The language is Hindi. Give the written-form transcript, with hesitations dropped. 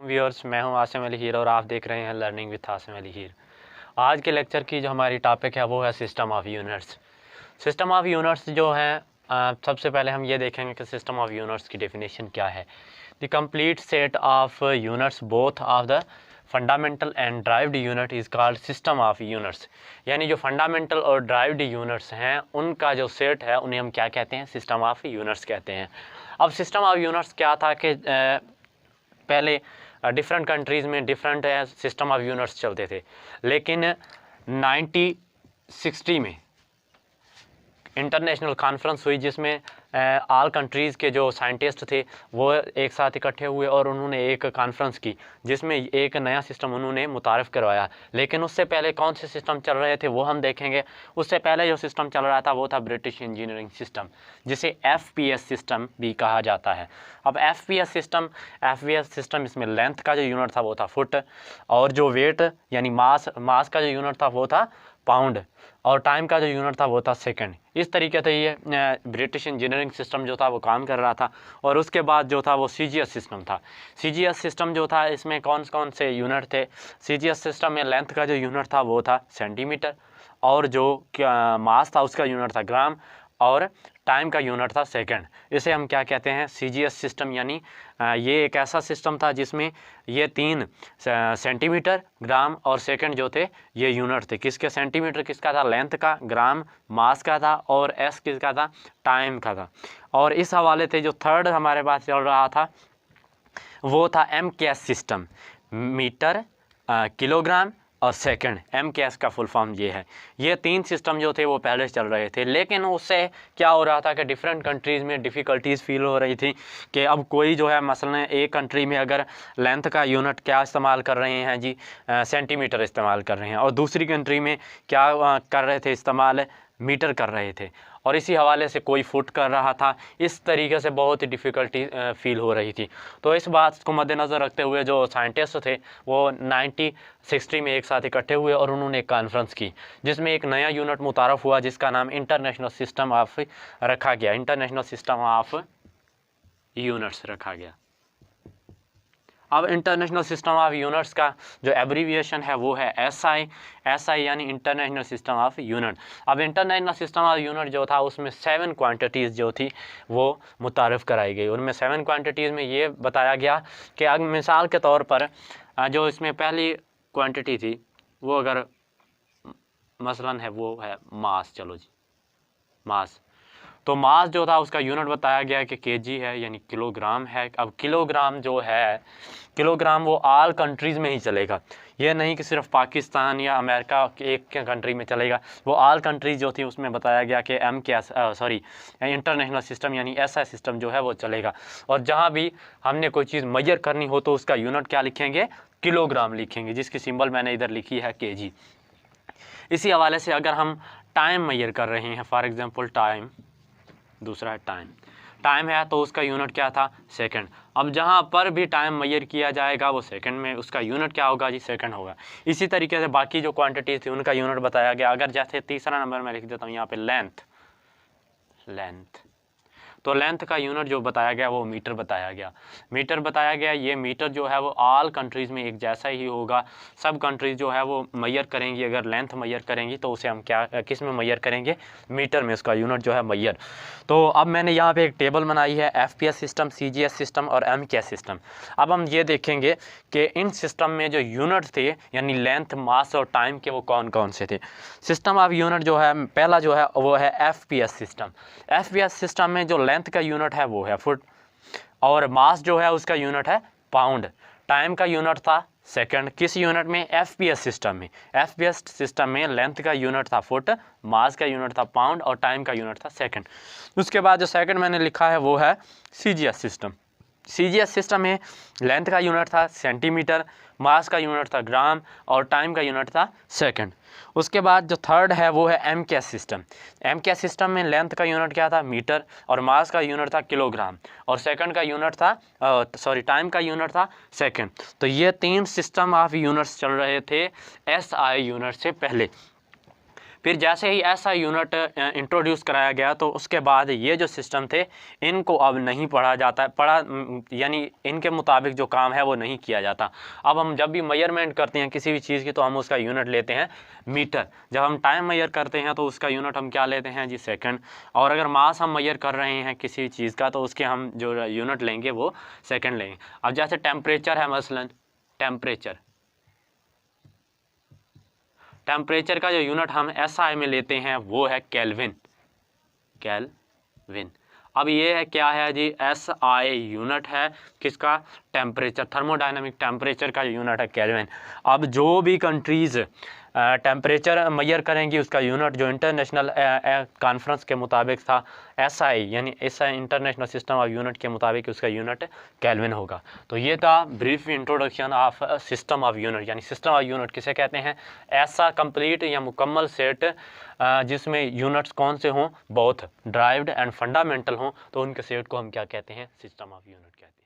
व्यूअर्स, मैं हूं आसिम अली हीर और आप देख रहे हैं लर्निंग विद आसिम अली हीर। आज के लेक्चर की जो हमारी टॉपिक है वो है system of units. System of units जो है सबसे पहले हम ये देखेंगे कि सिस्टम ऑफ यूनिट्स की डेफिनेशन क्या है। The complete set of units both of the fundamental and derived unit is called system of units. यानी जो फंडामेंटल और ड्राइव्ड यूनिट्स हैं उनका जो सेट है उन्हें हम क्या कहते हैं? सिस्टम ऑफ यूनिट्स कहते हैं। अब सिस्टम ऑफ यूनिट्स क्या था कि पहले डिफरेंट कंट्रीज़ में डिफरेंट सिस्टम ऑफ यूनिट्स चलते थे, लेकिन 1960 में इंटरनेशनल कॉन्फ्रेंस हुई जिसमें ऑल कंट्रीज़ के जो साइंटिस्ट थे वो एक साथ इकट्ठे हुए और उन्होंने एक कॉन्फ्रेंस की जिसमें एक नया सिस्टम उन्होंने मुतारफ़ करवाया। लेकिन उससे पहले कौन से सिस्टम चल रहे थे वो हम देखेंगे। उससे पहले जो सिस्टम चल रहा था वो था ब्रिटिश इंजीनियरिंग सिस्टम, जिसे FPS सिस्टम भी कहा जाता है। अब FPS सिस्टम इसमें लेंथ का जो यूनिट था वो था फुट, और जो वेट यानी मास का जो यूनिट था वो था पाउंड, और टाइम का जो यूनिट था वो था सेकंड। इस तरीके से ये ब्रिटिश इंजीनियरिंग सिस्टम जो था वो काम कर रहा था। और उसके बाद जो था वो CGS सिस्टम था। CGS सिस्टम जो था इसमें कौन कौन से यूनिट थे? CGS सिस्टम में लेंथ का जो यूनिट था वो था सेंटीमीटर, और जो मास था उसका यूनिट था ग्राम, और टाइम का यूनिट था सेकंड। इसे हम क्या कहते हैं? CGS system. यानी ये एक ऐसा सिस्टम था जिसमें ये तीन सेंटीमीटर, ग्राम और सेकंड जो थे ये यूनिट थे। किसके? सेंटीमीटर किसका था? लेंथ का। ग्राम मास का था, और S किसका था? टाइम का था। और इस हवाले से जो थर्ड हमारे पास चल रहा था वो था MKS सिस्टम, मीटर, किलोग्राम और सेकंड। MKS का फुल फॉर्म ये है। ये तीन सिस्टम जो थे वो पहले चल रहे थे, लेकिन उससे क्या हो रहा था कि डिफरेंट कंट्रीज़ में डिफ़िकल्टीज़ फील हो रही थी कि अब कोई जो है मसलन एक कंट्री में अगर लेंथ का यूनिट क्या इस्तेमाल कर रहे हैं जी, सेंटीमीटर इस्तेमाल कर रहे हैं, और दूसरी कंट्री में क्या कर रहे थे? इस्तेमाल मीटर कर रहे थे, और इसी हवाले से कोई फुट कर रहा था। इस तरीके से बहुत ही डिफ़िकल्टी फील हो रही थी। तो इस बात को मद्देनज़र रखते हुए जो साइंटिस्ट थे वो 1960 में एक साथ इकट्ठे हुए और उन्होंने एक कॉन्फ्रेंस की जिसमें एक नया यूनिट मुतारफ़ हुआ जिसका नाम इंटरनेशनल सिस्टम ऑफ रखा गया। इंटरनेशनल सिस्टम ऑफ यूनिट्स रखा गया। अब इंटरनेशनल सिस्टम ऑफ यूनिट्स का जो एब्रीविएशन है वो है SI यानी इंटरनेशनल सिस्टम ऑफ यूनिट। अब इंटरनेशनल सिस्टम ऑफ यूनिट जो था उसमें 7 क्वांटिटीज़ जो थी वो मुतारफ़ कराई गई। उनमें 7 क्वांटिटीज़ में ये बताया गया कि अगर मिसाल के तौर पर जो इसमें पहली क्वांटिटी थी वो अगर मसलन है वो है मास। चलो जी, मास। तो मास जो था उसका यूनिट बताया गया कि kg है, यानी किलोग्राम है। अब किलोग्राम जो है, किलोग्राम वो ऑल कंट्रीज़ में ही चलेगा। ये नहीं कि सिर्फ पाकिस्तान या अमेरिका के एक कंट्री में चलेगा, वो ऑल कंट्रीज़ जो थी उसमें बताया गया कि इंटरनेशनल सिस्टम यानी SI सिस्टम जो है वो चलेगा। और जहाँ भी हमने कोई चीज़ मेजर करनी हो तो उसका यूनिट क्या लिखेंगे? किलोग्राम लिखेंगे, जिसकी सिंबल मैंने इधर लिखी है kg। इसी हवाले से अगर हम टाइम मेजर कर रहे हैं, फॉर एग्ज़ाम्पल टाइम, दूसरा है टाइम है तो उसका यूनिट क्या था? सेकंड। अब जहाँ पर भी टाइम मेजर किया जाएगा वो सेकंड में, उसका यूनिट क्या होगा जी? सेकंड होगा। इसी तरीके से बाकी जो क्वांटिटीज़ थी उनका यूनिट बताया गया। अगर जैसे तीसरा नंबर मैं लिख देता हूँ यहाँ पे लेंथ, तो लेंथ का यूनिट जो बताया गया वो मीटर बताया गया। ये मीटर जो है वो ऑल कंट्रीज़ में एक जैसा ही होगा। सब कंट्रीज़ जो है वो मेजर करेंगी, अगर लेंथ मेजर करेंगी तो उसे हम क्या किस में मेजर करेंगे? मीटर में उसका यूनिट जो है मेजर। तो अब मैंने यहाँ पे एक टेबल बनाई है, FPS सिस्टम, CGS सिस्टम और MKS सिस्टम। अब हम ये देखेंगे कि इन सिस्टम में जो यूनिट थे यानी लेंथ, मास और टाइम के वो कौन कौन से थे। सिस्टम ऑफ यूनिट जो है पहला जो है वो है FPS सिस्टम। FPS सिस्टम में जो लेंथ का यूनिट है वो है फुट, और मास जो है उसका यूनिट है पाउंड। टाइम का यूनिट था सेकंड। किस यूनिट में? FPS सिस्टम में। FPS सिस्टम में लेंथ का यूनिट था फुट, मास का यूनिट था पाउंड और टाइम का यूनिट था सेकंड। उसके बाद जो सेकंड मैंने लिखा है वो है CGS सिस्टम। CGS सिस्टम में लेंथ का यूनिट था सेंटीमीटर, मास का यूनिट था ग्राम और टाइम का यूनिट था सेकंड। उसके बाद जो थर्ड है वो है MKS सिस्टम। MKS सिस्टम में लेंथ का यूनिट क्या था? मीटर, और मास का यूनिट था किलोग्राम, और सेकंड का यूनिट था टाइम का यूनिट था सेकंड। तो ये तीन सिस्टम ऑफ यूनिट्स चल रहे थे SI यूनिट से पहले। फिर जैसे ही ऐसा यूनिट इंट्रोड्यूस कराया गया तो उसके बाद ये जो सिस्टम थे इनको अब नहीं पढ़ा जाता, यानी इनके मुताबिक जो काम है वो नहीं किया जाता। अब हम जब भी मेजरमेंट करते हैं किसी भी चीज़ की तो हम उसका यूनिट लेते हैं मीटर। जब हम टाइम मेजर करते हैं तो उसका यूनिट हम क्या लेते हैं जी, सेकंड। और अगर मास हम मेजर कर रहे हैं किसी चीज़ का तो उसके हम जो यूनिट लेंगे वो सेकंड लेंगे। अब जैसे टेम्परेचर है, मसलन टेम्परेचर का जो यूनिट हम SI में लेते हैं वो है केल्विन। अब ये है क्या है जी, SI यूनिट है किसका, टेम्परेचर, थर्मोडायनामिक टेम्परेचर का यूनिट है केल्विन। अब जो भी कंट्रीज़ टेम्परेचर मेजर करेंगी उसका यूनिट जो इंटरनेशनल कॉन्फ्रेंस के मुताबिक था SI, यानी SI international system of unit के मुताबिक उसका यूनिट केल्विन होगा। तो ये था brief introduction of system of unit, यानी सिस्टम ऑफ यूनिट किसे कहते हैं, ऐसा कंप्लीट या मुकम्मल सेट जिसमें यूनिट्स कौन से हों, बोथ ड्राइव्ड एंड फंडामेंटल हों, तो उनके सेट को हम क्या कहते हैं, सिस्टम ऑफ यूनिट कहते हैं।